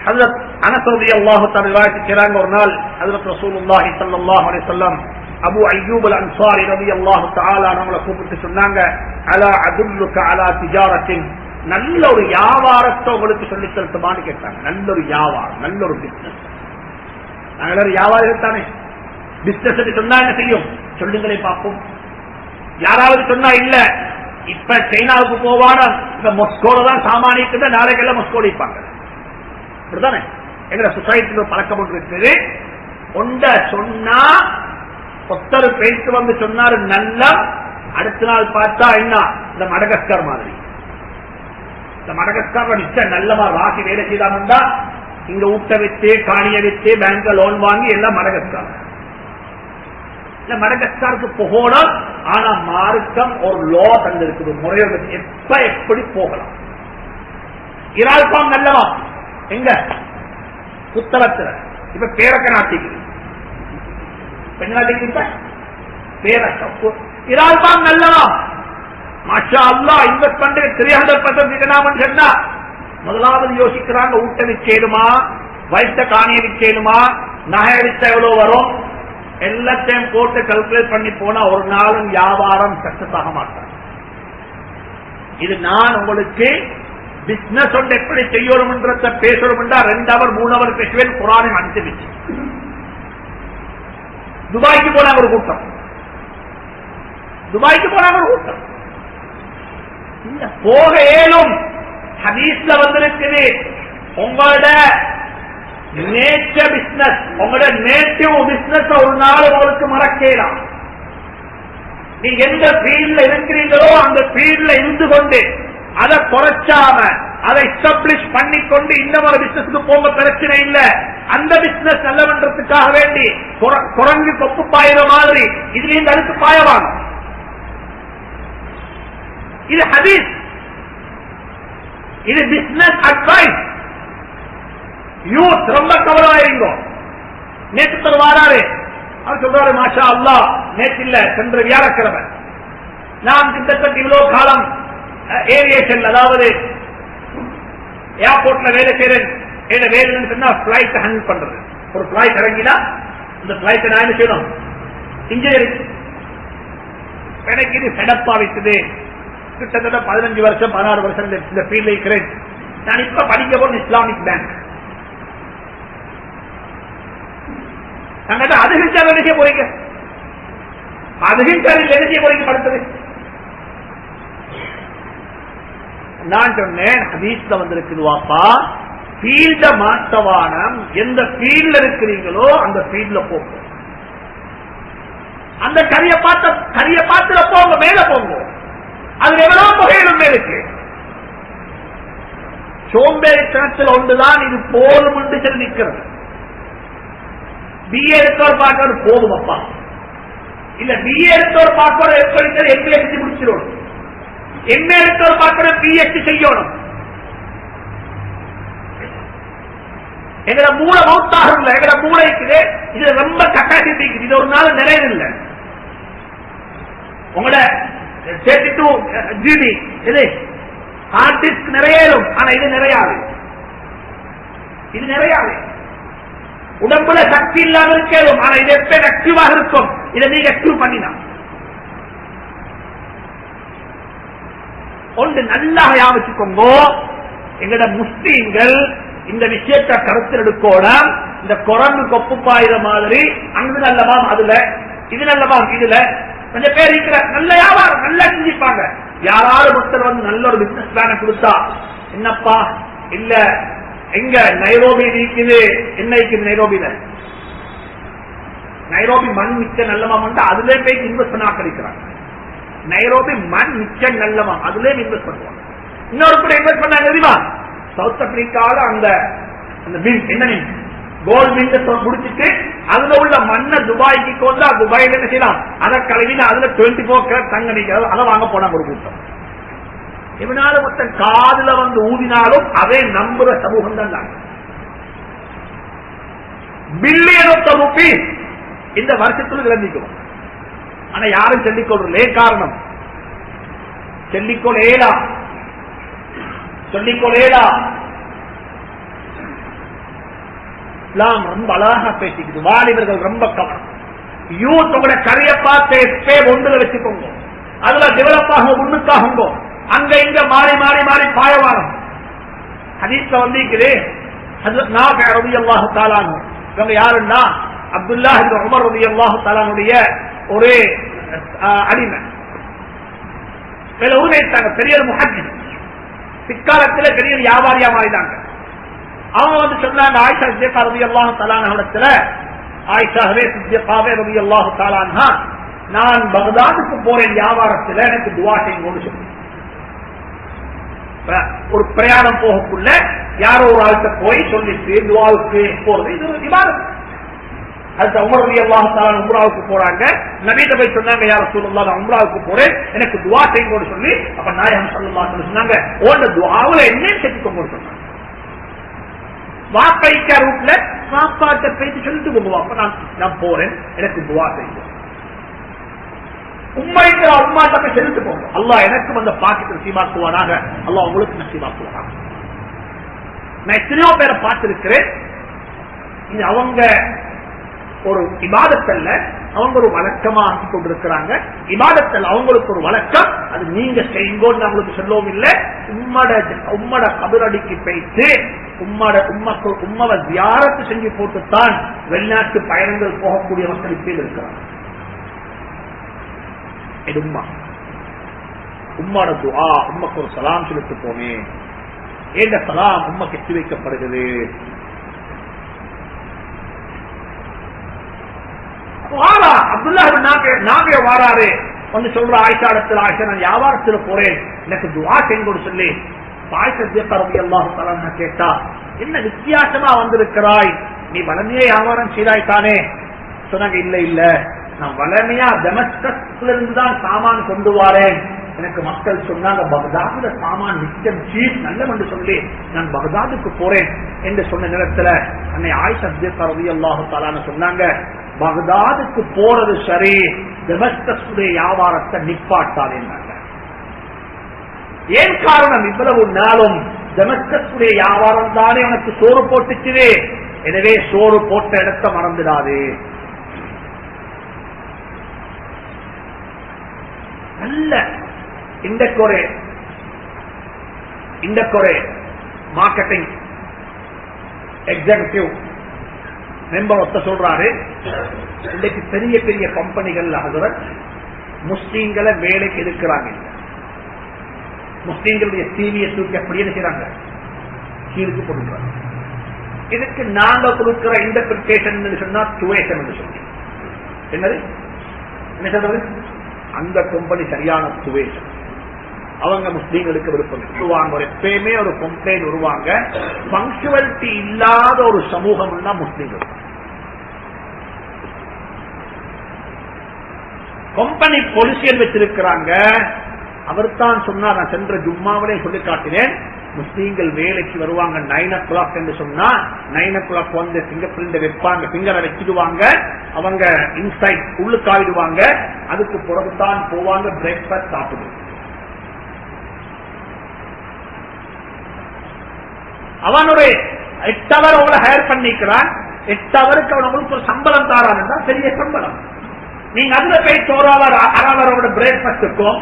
ஹஜ்ரத் அனஸ் ரலியல்லாஹு தஆலா ரிவாயத் செய்றாங்க, ஒரு நாள் ஹஜ்ரத் ரசூலுல்லாஹி ஸல்லல்லாஹு அலைஹி வஸல்லம் அபூ அய்யூப் அல் அன்சாரி ரலியல்லாஹு தஆலா அவங்களை கூப்பிட்டு சொன்னாங்க, அலா அதுல்லுக அலா திஜாரத்தின், நல்ல ஒரு வியாபாரத்தை உங்களுக்கு சொல்லி தரட்டுமான்னு கேட்டாங்க. நல்ல ஒரு வியாபாரம், நல்ல ஒரு பிசினஸ். நாங்கள் வியாபாரிகள் தானே, பிசினஸ் சொன்னா என்ன செய்யும் சொல்லுங்களே பார்ப்போம். யாராவது சொன்னா இல்ல இப்ப சைனாவுக்கு போவான இப்ப மொஸ்கோல தான் சாமானிக்கு நாளைக்கெல்லாம் மொஸ்கோல இருப்பாங்க. அப்படித்தானே எங்க சொசைட்டில பழக்கம் ஒன்று இருக்குது. ஒன்ற சொன்னா ஒத்தர் பேச்சு வந்து சொன்னாரு நல்லா, அடுத்த நாள் பார்த்தா என்ன இந்த மடகஸ்கர் மாதிரி. இந்த மடகஸ்கர் நிச்சயம் நல்லமா ராசி வேலை செய்தாமண்டா இங்க ஊட்ட வச்சு காணிய வச்சு பேங்க்ல லோன் வாங்கி எல்லாம் மடகஸ்கர். இல்ல மடகஸ்கருக்கு போகணும், ஆனா மார்க்கம் ஒரு லோ தந்திருக்குது, முறையோட எப்ப எப்படி போகலாம். இரால்பாம் நல்லவா எங்க புத்தகத்துல இப்ப பேரக்க நாட்டிக்கு இரால்பாம் நல்லவா மாஷா அல்லாஹ் இன்வெஸ்ட் பண்ற 300% ரிட்டர்ன் சொன்னா முதலாவது யோசிக்கிறாங்க, ஊட்ட விச்சேடுமா, வைத்த காணிய விச்சேடுமா, நகை அடித்த எவ்வளவு வரும், எல்லாத்தையும் போட்டு கல்குலேட் பண்ணி போனா ஒரு நாளும் வியாபாரம் சக்சஸ் ஆக மாட்டாங்க. இது நான் உங்களுக்கு பிசினஸ் ஒன்று எப்படி செய்யணும்ன்றத பேசணும்ன்றா 2 hour 3 hour பேசுவேன். குரானை அனுப்பிச்சு துபாய்க்கு போனாங்க ஒரு கூட்டம், துபாய்க்கு போனாங்க ஒரு கூட்டம். இந்த போக ஏழும் ஹதீஸ்ல வந்திருக்குது, உங்களோட நேச்சர் பிசினஸ், உங்களோட நேட்டிவ் பிசினஸ் ஒரு நாள் உங்களுக்கு மறக்கலாம். நீங்க எந்த ஃபீல்ட்ல இருக்கிறீங்களோ அந்த ஃபீல்ட்ல இருந்து கொண்டு அதை குறைச்சாம அதை எஸ்டாப்ளிஷ் பண்ணிக்கொண்டு இன்னொரு பிசினஸ்க்கு போக பிரச்சனை இல்ல. அந்த பிசினஸ் நல்லவன்றதுக்காக வேண்டி குரங்கு கொப்பு பாயிற மாதிரி இதுல இருந்து அடுத்து பாயவாங்க. இது ஹதீஸ், இது பிசினஸ் அட்வைஸ். யூத் ரொம்ப கவலையாயிருந்தோ. நேற்று வாராரு, அவர் சொல்றாரு மாஷா அல்லாஹ், நேற்று இல்ல சென்ற வியாழக்கிழமை நான் கிட்டத்தட்ட இவ்வளவு காலம் ஏவியேஷன் அதாவது ஏர்போர்ட்ல வேலை செய்யறேன். என்ன வேலைன்னு சொன்னா பிளைட் ஹேண்டில் பண்றது. ஒரு பிளைட் இறங்கினா இந்த பிளைட் நான் என்ன செய்யணும், இன்ஜினியரிங். எனக்கு இது செடப்பா வைத்தது கிட்டத்தட்ட 15 வருஷம் 16 வருஷம் இந்த ஃபீல்ட்ல இருக்கிறேன். நான் இப்ப படிக்க போறது இஸ்லாமிக் பேங்க். நாங்க அதுகிச்சார் என்ன செய்ய போறீங்க, அதுகிச்சார் என்ன செய்ய போறீங்க படுத்தது. நான் சொன்னேன் ஹதீஸ்ல வந்திருக்குதுவாப்பா, ஃபீல்ட மாற்றவானம், எந்த ஃபீல்ட்ல இருக்கிறீங்களோ அந்த ஃபீல்ட்ல போங்க. அந்த கரிய பாத்துல போங்க, மேல போங்க. அது எவ்வளவு புகையிலும் இருக்கு. சோம்பேறித்தனத்தில் ஒன்றுதான் இது போதும் என்று சொல்லி நிற்கிறது. பிஏ எடுத்தவர் பார்க்கறது போதும் அப்பா, இல்ல பிஏ எடுத்தவர் பார்க்கறது எப்படி எம்பிஎஸ்சி முடிச்சிடணும், எம்ஏ எடுத்தவர் பார்க்கறது பிஎஸ்சி செய்யணும். எங்கட மூளை மௌத்தாகும் இல்லை, எங்கட மூளை இருக்குது, இது ரொம்ப கட்டாசிட்டி இருக்குது. இது ஒரு நாள் நிறையவில்லை. உங்களோட ஜிபி இது ஹார்ட் டிஸ்க் நிறையலும், ஆனா இது நிறையாது. இது நிறையாது. உடம்புல சக்தி இல்லாம இருக்கலும், ஆனா இது எப்ப ஆக்டிவாக இருக்கும். இதை நீங்க ஆக்டிவ் பண்ணினா ஒன்று நல்லா யாவச்சுக்கோங்க. எங்கட முஸ்லீம்கள் இந்த விஷயத்தை கருத்தில் எடுக்கோணும். இந்த குரங்கு கொப்பு பாயிற மாதிரி அங்கு நல்லவாம் அதுல, இது நல்லவாம் இதுல, கொஞ்சம் பேர் இருக்கிற நல்ல வியாபாரம் நல்லா சிந்திப்பாங்க. யாராவது ஒருத்தர் வந்து நல்ல ஒரு பிசினஸ் பிளான கொடுத்தா, என்னப்பா இல்ல எங்க நைரோபி இருக்குது, என்ன இருக்குது நைரோபியில, நைரோபி மண் மிச்சம் நல்லவாம், அதுல போய் இன்வெஸ்ட் பண்ண ஆக்கிக்கிறாங்க. நைரோபி மண் மிச்சம் நல்லவாம், அதுல இன்வெஸ்ட் பண்ணுவாங்க. இன்னொரு கூட இன்வெஸ்ட் பண்ணாங்க தெரியுமா, சவுத் ஆப்பிரிக்கால அந்த என்ன கோல்டு மின்ட் முடிச்சுட்டு அதுல உள்ள மண்ணை துபாய்க்கு கொண்டு துபாயில என்ன செய்யலாம், அதை கழுவினா அதுல 24 கேரட் தங்க நிற்கிறது, அதை வாங்க போனாங்க ஒரு கூட்டம். இவனால மொத்தம் காதுல வந்து ஊதினாலும் அதை நம்புற சமூகம் தான். பில்லியன் ஆஃப் ருபீஸ் இந்த வருஷத்துல இழந்திக்கும். ஆனா யாரும் சொல்லிக்கொள்றே காரணம், சொல்லிக்கொள்ளேடா இஸ்லாம் ரொம்ப அழகா பேசிக்குது. வாலிபர்கள் ரொம்ப கவனம். யூத் உங்களோட கரைய பார்த்து எப்பே ஒன்றுல வச்சுக்கோங்க. அதுல டெவலப் ஆகும், முன்னுக்காகுங்க. அங்க இங்க மாறி மாறி மாறி பாயவானம். ஹதீஸ்ல வந்திருக்குது, ஹஜ்ரத் நாஃபி ரலியல்லாஹு தஆலா அன்ஹு, இவங்க யாருன்னா அப்துல்லாஹ் இப்னு உமர் ரலியல்லாஹு தஆலாவுடைய ஒரு அடிமை. பெரிய முஹத்திஸ், பிற்காலத்தில் பெரிய வியாபாரியா மாறினாங்க. அவங்க வந்து சொன்னாங்க, ஆயிஷா சித்திகா ரலியல்லாஹு தஆலா அன்ஹா, ஆயிஷாவே சித்திகாவே ரலியல்லாஹு தஆலா அன்ஹா, நான் பக்தாதுக்கு போறேன் வியாபாரத்தில், எனக்கு துஆ செய்யுங்கன்னு சொல்லி. ஒரு பிரயாணம் போகக்குள்ள யாரோ ஒரு ஆள்கிட்ட போய் சொல்லிட்டு துஆவுக்கு போறது இது ஒரு இபாதத். அது உமர் ரலியல்லாஹு தஆலா உம்ராவுக்கு போறாங்க. நபிட்ட போய் சொன்னாங்க, யா ரசூலுல்லாஹ் நான் உம்ராவுக்கு போறேன், எனக்கு துஆ செய்யுங்கன்னு சொல்லி. அப்ப நாயகம் ஸல்லல்லாஹு அலைஹி வஸல்லம் சொன்னாங்க, ஓண்ட துஆவுல என்ன செஞ்சுக்கோங்கன்னு சொன்னாங்க. வாப்பைக்க ரூட்ல வாப்பாட்ட பேசி சொல்லிட்டு போங்க, அப்ப நான் போறேன், எனக்கு துஆ செய்யுங்க. உம்மைக்கு உம்மாட்ட போய் சொல்லிட்டு போங்க, அல்லாஹ் எனக்கும் அந்த பாக்கியத்தை நசீபாக்குவானாக, அல்லாஹ் உங்களுக்கு நசீபாக்குவானாக. நான் எத்தனையோ பேரை பார்த்திருக்கிறேன். இது அவங்க ஒரு இபாதத்தல்ல, அவங்க ஒரு வழக்கமா ஆக்கி கொண்டிருக்கிறாங்க. இபாதத்தல் அவங்களுக்கு ஒரு வழக்கம், அது நீங்க செய்யுங்கன்னு அவங்களுக்கு சொல்லவும் இல்லை. உம்மட கபரடிக்கு போயிட்டு உம்மவை தியாரத்து செஞ்சு போட்டுத்தான் வெளிநாட்டு பயணங்கள் போகக்கூடிய மக்கள் இப்ப இருக்கிறாங்க. இது உம்மாட துஆ, உம்மக்கு ஒரு சலாம் செலுத்து போனேன், ஏண்ட சலாம் உம்மக்கு எட்டி வைக்கப்படுகிறது. அப்துல்லாஹ் வாராரு வந்து சொல்ற, ஆயிஷா இடத்துல, ஆயிஷா நான் வியாபாரத்துல போறேன், எனக்கு துஆ செய்யுங்கன்னு சொல்லி. ஆயிஷா சித்திகா ரலியல்லாஹு தஆலா அன்ஹா கேட்டா, என்ன வித்தியாசமா வந்திருக்கிறாய், நீ வளமையா வியாபாரம் செய்தாய்தானே? சொன்னாங்க, இல்ல இல்ல, நான் வளமையா டெமஸ்கஸ்ல இருந்துதான் சாமான் கொண்டு வரேன். எனக்கு மக்கள் சொன்னாங்க, பக்தாதுல சாமான் நிச்சயம் சீப் நல்லம் என்று சொல்லி நான் பக்தாதுக்கு போறேன் என்று சொன்ன நேரத்துல அன்னை ஆயிஷா சித்திகா ரலியல்லாஹு தஆலா சொன்னாங்க, பக்தாதுக்கு போறது சரி, டெமஸ்கஸுடைய வியாபாரத்தை நிப்பாட்டாதே. ஏன் காரணம், இவ்வளவு நாளும் டெமஸ்கஸுடைய வியாபாரம் தானே உனக்கு சோறு போட்டுச்சுவே, எனவே சோறு போட்ட இடத்தை மறந்துடாது. நல்ல இந்த மார்க்கெட்டிங் எக்ஸிகியூட்டிவ் மெம்பர் ஒத்த சொல்றாரு, இன்றைக்கு பெரிய பெரிய கம்பெனிகள் முஸ்லீம்களை வேலைக்கு எடுக்கிறாங்க. முஸ்லீம்களுடைய சீனியை தூக்கி அப்படியே செய்றாங்க, கீழுக்கு கொடுக்கிறாங்க. இதுக்கு நாங்க கொடுக்கிற இன்டர்பிரிட்டேஷன் சொன்னா துவேஷம் என்று சொல்லி, என்னது என்ன சொல்றது, அந்த கம்பெனி சரியான துவேஷம். அவங்க முஸ்லீம்களுக்கு விருப்பம் சொல்லுவாங்க. எப்பயுமே ஒரு கம்ப்ளைண்ட் வருவாங்க, பங்க்சுவாலிட்டி இல்லாத ஒரு சமூகம் முஸ்லீம்கள். கம்பெனி பொலிசியல் வச்சிருக்கிறாங்க. அவர் தான் சொன்னார், நான் சென்ற ஜும்மாவிலே சொல்லி காட்டினேன், முஸ்லீம்கள் வேலைக்கு வருவாங்க 9 o'clock என்று சொன்னா 9 o'clock வந்து பிங்கர் பிரிண்ட் வைப்பாங்க, பிங்கரை வச்சிடுவாங்க, அவங்க இன்சைட் உள்ளுக்காயிடுவாங்க, அதுக்கு பிறகுதான் போவாங்க பிரேக்பாஸ்ட் சாப்பிடு. அவன் ஒரு 8 hour அவங்களை ஹயர் பண்ணிக்கிறான், 8 hourக்கு அவன் உங்களுக்கு ஒரு சம்பளம் தாரான், பெரிய சம்பளம். நீங்க அதுல போய் 1 hour 1/2 hour பிரேக்பாஸ்டுக்கும்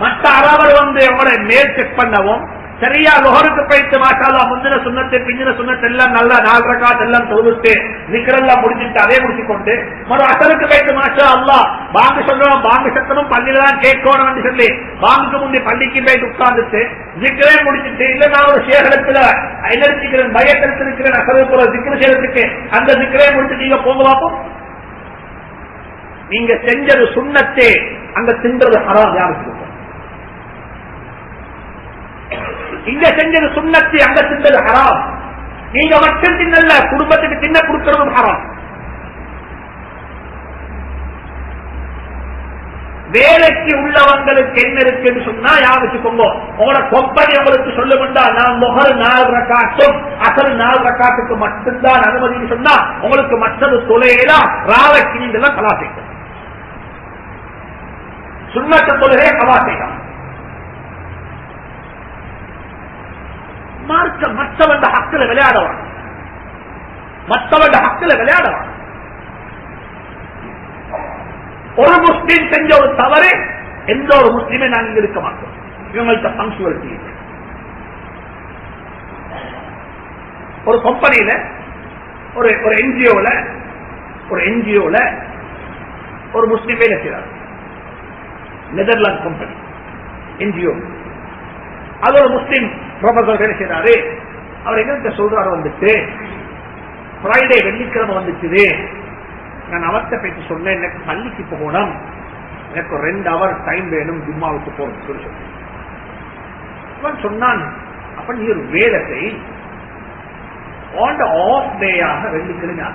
மற்ற 1/2 hour வந்து அவங்களோட மேல் செக் பண்ணவும், சரியா லோஹருக்கு போயிட்டு மாஷாஅல்லாஹ் முந்தின சுன்னத்து பிந்தின சுன்னத்து எல்லாம் நல்லா 4 ரக்காத் எல்லாம் தொழுவிட்டு நிக்கரெல்லாம் முடிச்சுட்டு அதே முடிச்சுக்கொண்டு மறு அசருக்கு போயிட்டு மாஷாஅல்லாஹ் பாங்கு சொல்றோம், பாங்கு சத்தமும் பள்ளியில தான் கேட்கணும் சொல்லி பாங்குக்கு முந்தைய பள்ளிக்கு போயிட்டு உட்கார்ந்துட்டு ஜிக்கரே முடிச்சுட்டு, இல்ல நான் ஒரு சேகரத்துல எதிர்த்திக்கிறேன் பயத்தில் இருக்கிறேன் அசரு போற ஜிக்கர சேகரத்துக்கு அந்த ஜிக்கரே முடிச்சுட்டு நீங்க போங்க பார்ப்போம். நீங்க செஞ்சது சுன்னத்தே, அங்க தின்றது ஹராம். யாருக்கு இங்க செஞ்சது சுன்னத்து, அங்க தின்றது ஹராம். நீங்க மட்டும் தின்னல்ல, குடும்பத்துக்கு தின்ன கொடுக்கிறதும் ஹராம். வேலைக்கு உள்ளவங்களுக்கு என்ன இருக்குன்னு சொன்னா யார் வச்சுக்கோங்க, உங்களோட கம்பெனி உங்களுக்கு சொல்லுமெண்டா நான் முகர் 4 ரக்காத்தும் அசல் 4 ரக்காத்துக்கு மட்டும்தான் அனுமதினு சொன்னா உங்களுக்கு மற்றது தொலைலாம் ராவைக்கு நீங்க கலா செய்யும். சுன்னத்து தொழுகையை கலா செய்யலாம். மார்க்க மற்றவன் ஹக்கில் விளையாடுவான். மற்றவங்க ஹக்கில விளையாடலாம். ஒரு முஸ்லீம் செஞ்ச ஒரு தவறு எந்த ஒரு முஸ்லீமே நாங்கள் இருக்க மாட்டோம். இவங்கள்ட்ட பங்க்சுவலிட்டி. ஒரு கம்பெனியில ஒரு என்ஜிஓல ஒரு முஸ்லீம் வேலை செய்யறார். Netherlands company NGO. அது ஒரு முஸ்லீம் ப்ரொஃபசர் வேலை செய்யறாரு. அவர் எங்க சொல்றாரு, வந்துட்டு ஃப்ரைடே வெள்ளிக்கிழமை வந்துச்சு, நான் அவர்கிட்ட பேசி சொன்னேன், எனக்கு பள்ளிக்கு போகணும், எனக்கு 2 hour டைம் வேணும் ஜும்மாவுக்கு போறது சொல்லி சொன்னான். அப்ப நீ ஒரு வேலை செய், ஆஃப் டேயாக வெள்ளிக்கிழமை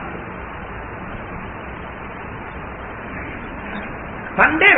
சண்டே